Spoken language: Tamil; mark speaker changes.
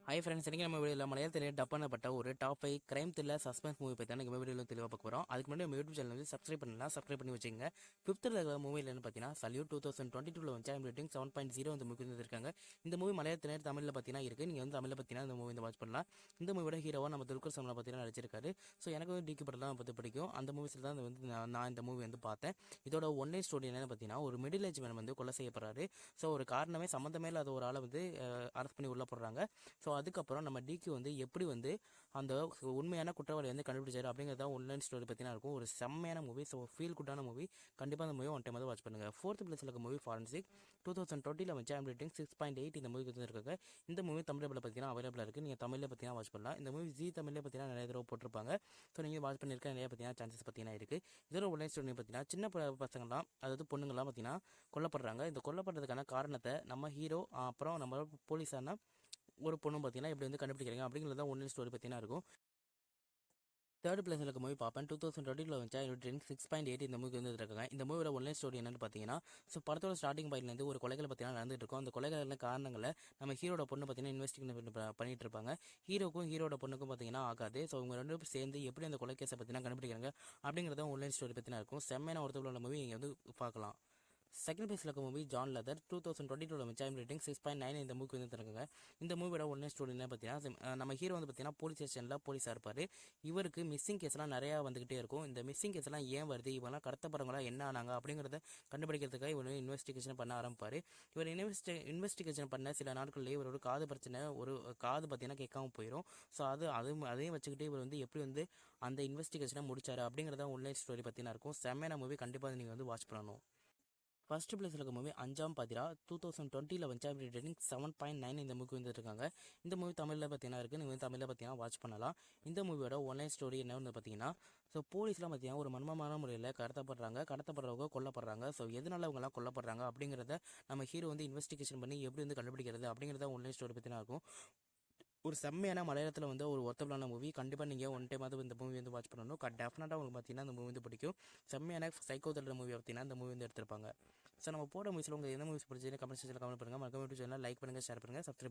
Speaker 1: ஹாய் ஃப்ரெண்ட்ஸ், இன்றைக்கி நம்ம வீடியோவில் மலையாளத்தில் டப் பண்ணப்பட்ட ஒரு top 5 crime thriller suspense movie பற்றி தான் நம்ம வீடியோவில் தெளிவாக பார்க்க போகிறோம். அதுக்கு முன்னாடி நம்ம யூடியூப் சேனல் வந்து சப்ஸ்கிரைப் பண்ணலாம், சப்ஸ்கிரைப் பண்ணி வச்சுங்க. ஃபிஃப்த்தில் இருக்கிற மூவியில் என்ன பார்த்தீங்கன்னா சல்யூட் 2022 வந்து ரேட்டிங் 7.0 இந்த மூவி வந்துருக்காங்க. இந்த மூவி மலையாளத்தில் தமிழில் பார்த்தீங்கன்னா இருக்குது. நீங்கள் வந்து தமிழில் பார்த்தீங்கன்னா இந்த மூவி வந்து வாட்ச் பண்ணலாம். இந்த மூவியோட ஹீரோவாக நம்ம துல்கர் சல்மான் பார்த்தீங்கன்னா நடிச்சிருக்காரு. ஸோ எனக்கு வந்து டிகே படம்லாம் பார்த்து பிடிக்கும். அந்த மூவிஸில் தான் வந்து நான் இந்த மூவி வந்து பார்த்தேன். இதோட ஒன்லைன் ஸ்டோரி என்னென்னு பார்த்தீங்கன்னா, ஒரு மிடில் ஏஜ் மேன் வந்து கொலை செய்யப்படுறாரு. ஸோ ஒரு காரணமே சம்மந்தமே இல்லாத ஒரு ஆளை வந்து அரெஸ்ட் பண்ணி உள்ள போடுறாங்க. ஸோ அதுக்கப்புறம் நம்ம டிக்கு வந்து எப்படி வந்து அந்த உண்மையான குற்றவாளி வந்து கண்டுபிடிச்சாரு அப்படிங்கிறத ஒன்லைன் ஸ்டோரி பற்றினா இருக்கும். ஒரு செம்மையான மூவி. ஸோ ஃபீல் குட்டான மூவி. கண்டிப்பாக அந்த மூவி ஒன் டைம் வந்து வாட்ச் பண்ணுங்கள். 4th பிளேஸில் இருக்க மூவி ஃபாரன்சிக் 2020 வந்து ரேட்டிங் 6.8 இந்த மூவி வந்துருக்காங்க. இந்த மூவி தமிழில் பார்த்தீங்கன்னா அவைலபிளாக இருக்குது. நீங்கள் தமிழில் பார்த்தீங்கன்னா வாட்ச் பண்ணலாம். இந்த மூவி ஜி தமிழில் பார்த்தீங்கன்னா நிறைய தடவை போட்டிருப்பாங்க. ஸோ நீங்கள் வாட்ச் பண்ணியிருக்க நிறைய பார்த்தீங்கன்னா சான்சஸ் பார்த்தீங்கன்னா இருக்குது. இதோட ஒன்லைன் ஸ்டோரி பார்த்தீங்கன்னா சின்ன பசங்கள்லாம், அதாவது பொண்ணுங்கள்லாம் பார்த்தீங்கன்னா கொல்லப்படுறாங்க. இந்த கொல்லப்படுறதுக்கான காரணத்தை நம்ம ஹீரோ அப்புறம் நம்ம போலீஸான ஒரு பொண்ணு பார்த்தீங்கன்னா எப்படி வந்து கண்டுபிடிக்கிறாங்க அப்படிங்கிறது தான் ஒன்லைன் ஸ்டோரி பார்த்தீங்கன்னா இருக்கும். தேர்ட் பிளேஸில் இருக்க மூவி பார்ப்பேன். 2020 வந்துச்சா ரேட்டிங் 6.8 இந்த மூவி வந்து இருக்காங்க. இந்த மூவியோட ஒன்லைன் ஸ்டோரி என்னன்னு பார்த்தீங்கன்னா, ஸோ படத்தோட ஸ்டார்டிங் பாயிண்ட்லேருந்து ஒரு கொலைகள் பார்த்தீங்கன்னா நடந்துட்டு இருக்கும். அந்த கொலைகளின் காரணங்களை நம்ம ஹீரோட பொண்ணு பார்த்தீங்கன்னா இன்வெஸ்டிகேஷன் பண்ணிட்டு இருப்பாங்க. ஹீரோக்கும் ஹீரோட பொண்ணுக்கும் பார்த்தீங்கன்னா ஆகாது. ஸோ அவங்க ரெண்டு பேரும் சேர்ந்து எப்படி அந்த கொலை கேஸை பார்த்தீங்கன்னா கண்டுபிடிக்கிறாங்க அப்படிங்கிறத ஒன்லைன் ஸ்டோரி பற்றினா இருக்கும். செம்மையான ஒருத்தவங்களோட மூவி நீங்கள் வந்து பார்க்கலாம். செகண்ட் பிளேஸில் இருக்க மூவி ஜான் லெதர் 2022 வந்து ரேட்டிங் 6.9 இந்த மூவி வந்து தருங்க. இந்த மூவியோட ஒன்லைன் ஸ்டோரி என்ன பார்த்தீங்கன்னா, நம்ம ஹீரோ வந்து பார்த்தீங்கன்னா போலீஸ் ஸ்டேஷனில் போலீஸாக இருப்பார். இவருக்கு மிஸ்ஸிங் கேஸ்லாம் நிறையா வந்துகிட்டே இருக்கும். இந்த மிஸ்ஸிங் கேஸ்லாம் ஏன் வருது, இவங்கெல்லாம் கடத்தப்படுறவங்களா என்ன ஆனாங்க அப்படிங்கிறத கண்டுபிடிக்கிறதுக்காக இவர் இன்வெஸ்டிகேஷன் பண்ண ஆரம்பிப்பார். இவர் இன்வெஸ்டிகேஷன் பண்ண சில நாட்கள்லேயே இவரோட காது பிரச்சனை, ஒரு காது பார்த்தீங்கன்னா கேட்காம போயிடும். ஸோ அதையும் வச்சுக்கிட்டு இவர் வந்து எப்படி வந்து அந்த இன்வெஸ்டிகேஷனை முடிச்சாரு அப்படிங்கிறத ஒன்லைன் ஸ்டோரி பார்த்தீங்கன்னா இருக்கும். செம்மையான மூவி. கண்டிப்பாக நீங்கள் வந்து வாட்ச் பண்ணணும். ஃபர்ஸ்ட் பிளேஸில் இருக்க மூவி அஞ்சாம் பாதிரா 2020 வந்து ரேட்டிங் 7.9 இந்த மூவி வந்துருக்காங்க. இந்த மூவி தமிழில் பார்த்தீங்கன்னா இருக்குது. நீங்கள் வந்து தமிழில் பார்த்தீங்கன்னா வாட்ச் பண்ணலாம். இந்த மூவியோட ஒன்லைன் ஸ்டோரி என்ன வந்து பார்த்தீங்கன்னா, ஸோ போலீஸ்லாம் பார்த்தீங்கன்னா ஒரு மர்மமான முறையில் கடத்தப்படுறவங்க கொல்லப்படுறாங்க. ஸோ எதனால அவங்கலாம் கொல்லப்படுறாங்க அப்படிங்கிறத நம்ம ஹீரோ வந்து இன்வெஸ்டிகேஷன் பண்ணி எப்படி வந்து கண்டுபிடிக்கிறது அப்படிங்கிறத ஒன்லைன் ஸ்டோரி பற்றினா இருக்கும். ஒரு செம்மையான மலையாளத்தில் வந்து ஒரு ஒர்த்தபிளான மூவி. கண்டிப்பாக நீங்கள் ஒன் டைம் இந்த மூவி வந்து வாட்ச் பண்ணணும். டெஃபினட்டாக உங்களுக்கு பார்த்தீங்கன்னா அந்த மூவி வந்து பிடிக்கும். செம்மையான சைக்கோ த்ரில்லர் மூவி பார்த்தீங்கன்னா இந்த மூவி வந்து எடுத்திருப்பாங்க. ஸோ நம்ம போட மூவிஸில் உங்களுக்கு எந்த மூவிஸ் பிடிச்சதுன்னு கமெண்ட் செக்ஷனில் கமெண்ட் பண்ணுங்கள். மறக்காம யூடியூப் சேனல் லைக் பண்ணுங்கள், ஷேர் பண்ணுங்கள், சப்ஸ்கிரைப்